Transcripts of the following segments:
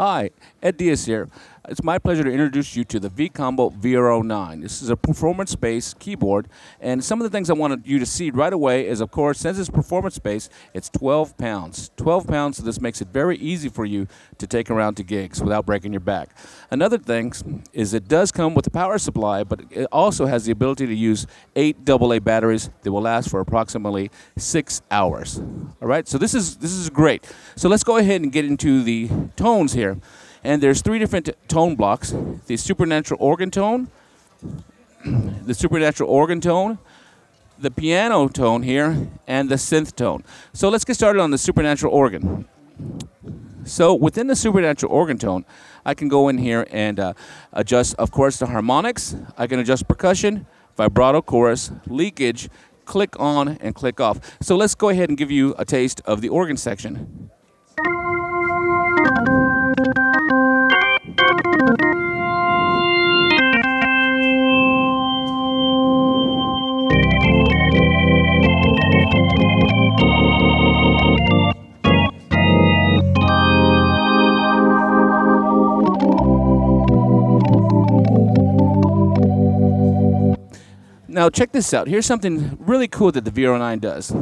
Hi, Ed Diaz here. It's my pleasure to introduce you to the V-Combo VR-09. This is a performance-based keyboard, and some of the things I wanted you to see right away is, of course, since it's performance-based, it's 12 pounds. 12 pounds, so this makes it very easy for you to take around to gigs without breaking your back. Another thing is it does come with a power supply, but it also has the ability to use 8 AA batteries that will last for approximately 6 hours. All right, so this is great. So let's go ahead and get into the tones here. And there's 3 different tone blocks: the supernatural organ tone, the piano tone here, and the synth tone. So let's get started on the supernatural organ. So within the supernatural organ tone, I can go in here and adjust, of course, the harmonics. I can adjust percussion, vibrato, chorus, leakage, click on, and click off. So let's go ahead and give you a taste of the organ section. Now check this out. Here's something really cool that the VR-09 does.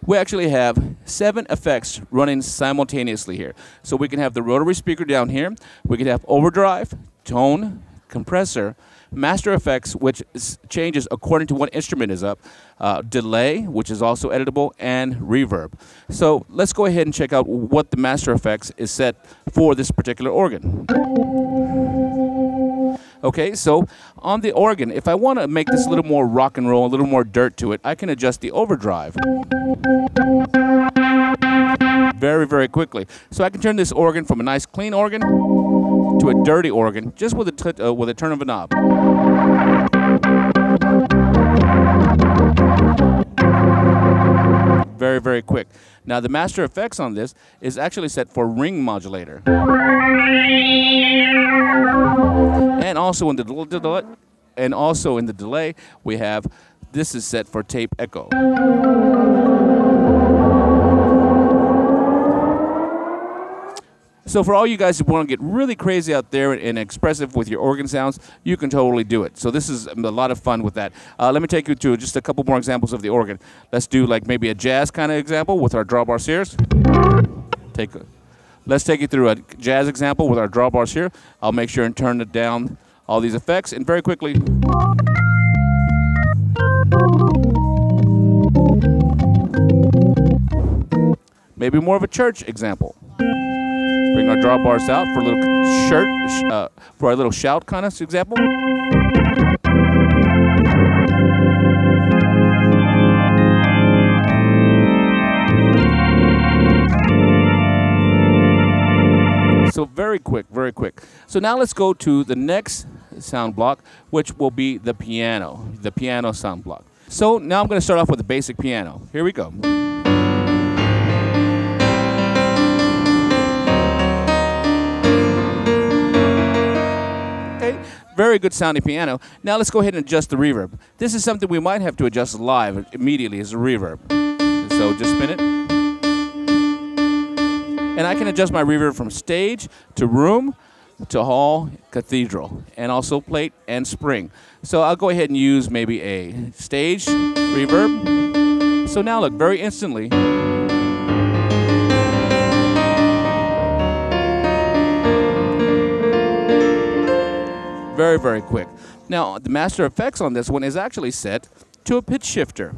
We actually have 7 effects running simultaneously here. So we can have the rotary speaker down here. We can have overdrive, tone, compressor, master effects, which changes according to what instrument is up, delay, which is also editable, and reverb. So let's go ahead and check out what the master effects is set for this particular organ. Okay, so on the organ, if I want to make this a little more rock and roll, a little more dirt to it, I can adjust the overdrive very, very quickly. So I can turn this organ from a nice clean organ to a dirty organ just with a turn of a knob. Very, very quick. Now the master effects on this is actually set for ring modulator. And also in the delay, we have this is set for tape echo. So for all you guys who want to get really crazy out there and expressive with your organ sounds, you can totally do it. So this is a lot of fun with that. Let me take you to just a couple more examples of the organ. Let's do like maybe a jazz kind of example with our drawbar sears. Let's take you through a jazz example with our drawbars here. I'll make sure and turn it down, all these effects, and very quickly. Maybe more of a church example. Bring our drawbars out for a little for a little shout kind of example. So very quick, very quick. So now let's go to the next sound block, which will be the piano sound block. So now I'm going to start off with the basic piano. Here we go. Okay, very good sounding piano. Now let's go ahead and adjust the reverb. This is something we might have to adjust live immediately as a reverb. So just spin it. And I can adjust my reverb from stage to room to hall, cathedral, and also plate and spring. So I'll go ahead and use maybe a stage reverb. So now look, very instantly. Very, very quick. Now the master effects on this one is actually set to a pitch shifter.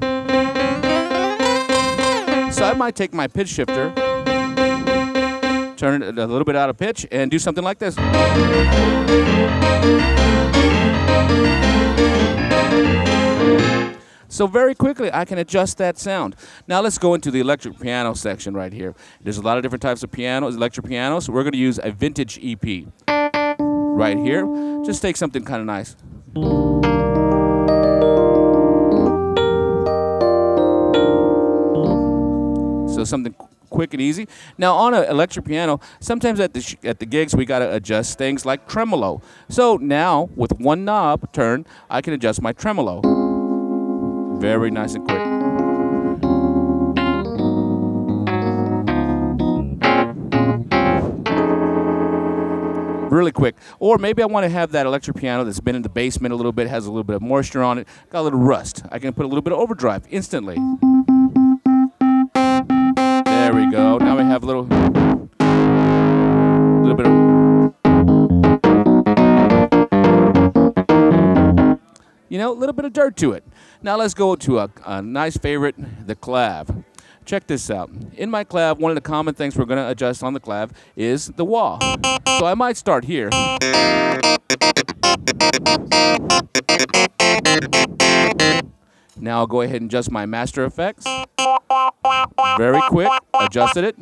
So I might take my pitch shifter, turn it a little bit out of pitch, and do something like this. So very quickly, I can adjust that sound. Now let's go into the electric piano section right here. There's a lot of different types of pianos, electric pianos. We're going to use a vintage EP right here. Just take something kind of nice. So something quick and easy. Now on an electric piano, sometimes at the gigs we gotta adjust things like tremolo. So now with one knob turn, I can adjust my tremolo. Very nice and quick. really quick. Or maybe I want to have that electric piano that's been in the basement a little bit, has a little bit of moisture on it, got a little rust. I can put a little bit of overdrive instantly. There we go. Now we have a little bit of... You know, a little bit of dirt to it. Now let's go to a nice favorite, the clav. Check this out. In my clav, one of the common things we're going to adjust on the clav is the wah. So I might start here. Now I'll go ahead and adjust my master effects. Very quick, adjusted it.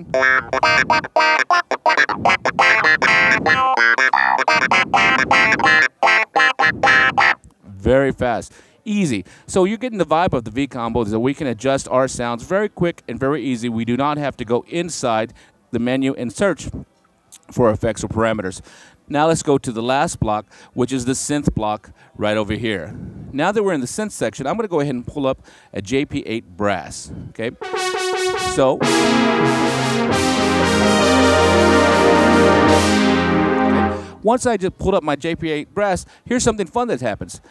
Very fast. Easy. So you're getting the vibe of the V Combo is that we can adjust our sounds very quick and very easy. We do not have to go inside the menu and search for effects or parameters. Now let's go to the last block, which is the synth block right over here. Now that we're in the synth section, I'm going to go ahead and pull up a JP8 brass. Okay. So once I just pulled up my JP8 brass, here's something fun that happens.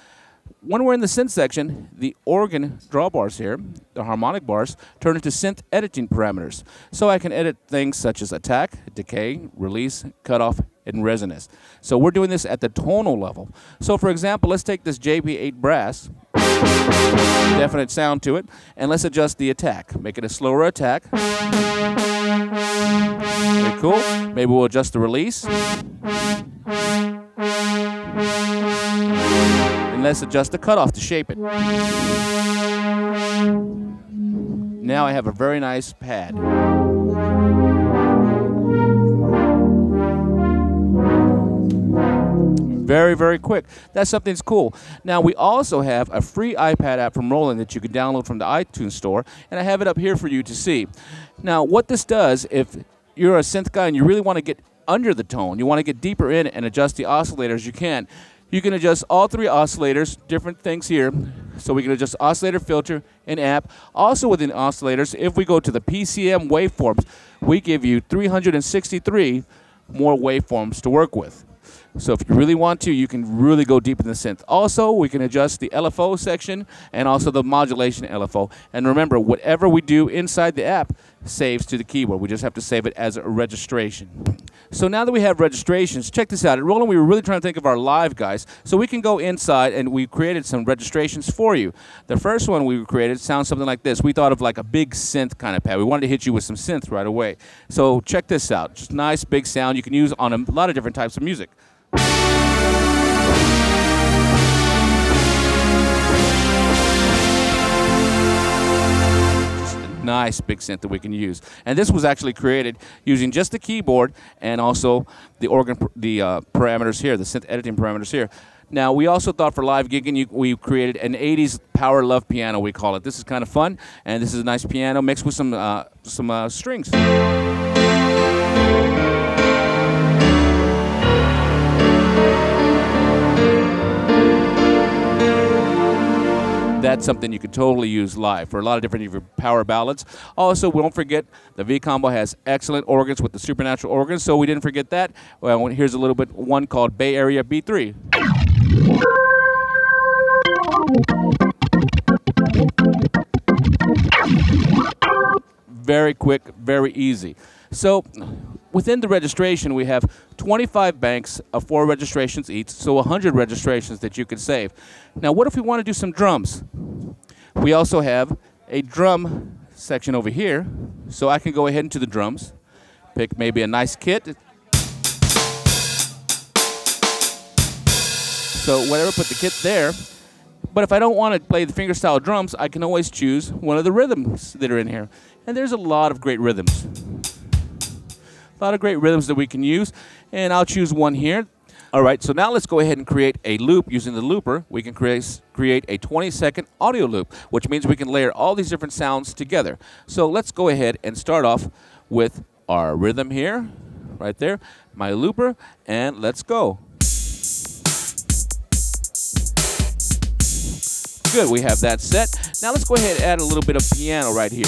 When we're in the synth section, the organ drawbars here, the harmonic bars, turn into synth editing parameters. So I can edit things such as attack, decay, release, cutoff, and resonance. So we're doing this at the tonal level. So for example, let's take this JP8 brass, definite sound to it, and let's adjust the attack. Make it a slower attack. Very cool. Maybe we'll adjust the release. And let's adjust the cutoff to shape it. Now I have a very nice pad. Very, very quick. That's something that's cool. Now we also have a free iPad app from Roland that you can download from the iTunes store, and I have it up here for you to see. Now what this does, if you're a synth guy and you really want to get under the tone, you want to get deeper in and adjust the oscillators, you can. You can adjust all three oscillators, different things here. So we can adjust oscillator, filter, and amp. Also within oscillators, if we go to the PCM waveforms, we give you 363 more waveforms to work with. So if you really want to, you can really go deep in the synth. Also, we can adjust the LFO section and also the modulation LFO. And remember, whatever we do inside the app saves to the keyboard. We just have to save it as a registration. So now that we have registrations, check this out. At Roland, we were really trying to think of our live guys. So we can go inside and we created some registrations for you. The first one we created sounds something like this. We thought of like a big synth kind of pad. We wanted to hit you with some synth right away. So check this out. Just nice big sound you can use on a lot of different types of music. Nice big synth that we can use, and this was actually created using just the keyboard and also the organ, parameters here, the synth editing parameters here. Now we also thought for live gigging, we created an '80s power love piano, we call it. This is kind of fun, and this is a nice piano mixed with some strings. That's something you can totally use live for a lot of different power ballads. Also, don't forget, the V Combo has excellent organs with the supernatural organs, so we didn't forget that. Well, here's a little bit, one called Bay Area B3. Very quick, very easy. So within the registration, we have 25 banks of 4 registrations each, so 100 registrations that you can save. Now, what if we want to do some drums? We also have a drum section over here, so I can go ahead into the drums, pick maybe a nice kit. So whatever, put the kit there. But if I don't want to play the fingerstyle drums, I can always choose one of the rhythms that are in here. And there's a lot of great rhythms. A lot of great rhythms that we can use, and I'll choose one here. All right, so now let's go ahead and create a loop. Using the looper, we can create a 20-second audio loop, which means we can layer all these different sounds together. So let's go ahead and start off with our rhythm here, right there, my looper, and let's go. Good, we have that set. Now let's go ahead and add a little bit of piano right here.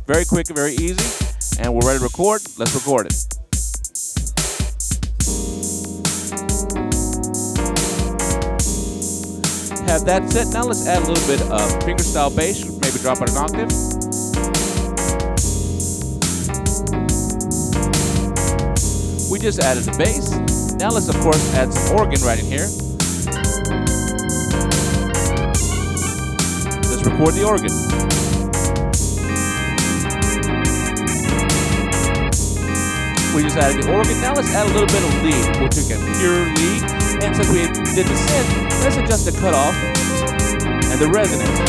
Very quick and very easy. And we're ready to record. Let's record it. have that set. Now let's add a little bit of fingerstyle bass, maybe drop it an octave. We just added the bass. Now let's, of course, add some organ right in here. Let's record the organ. We just added the organ. Now let's add a little bit of lead. We'll take a pure lead. And since we did the synth, let's adjust the cutoff and the resonance.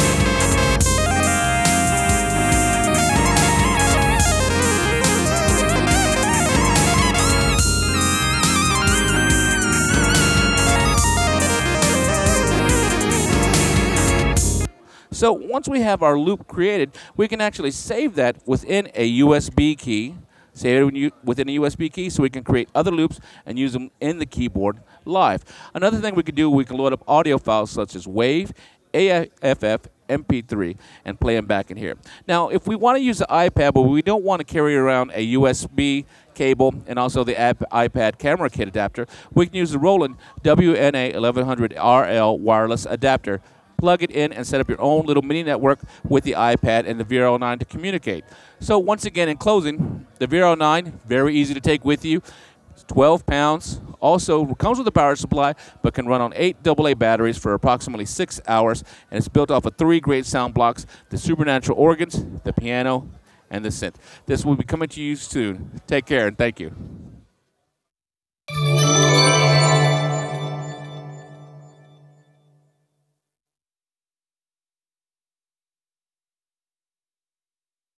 So once we have our loop created, we can actually save that within a USB key. Save it within a USB key so we can create other loops and use them in the keyboard live. Another thing we can do, we can load up audio files such as WAV, AFF, MP3, and play them back in here. Now, if we want to use the iPad, but we don't want to carry around a USB cable and also the iPad camera kit adapter, we can use the Roland WNA1100RL wireless adapter. Plug it in and set up your own little mini network with the iPad and the VR-09 to communicate. So once again, in closing, the VR-09, very easy to take with you. It's 12 pounds. Also comes with a power supply, but can run on 8 AA batteries for approximately 6 hours. And it's built off of 3 great sound blocks, the Supernatural organs, the piano, and the synth. This will be coming to you soon. Take care and thank you.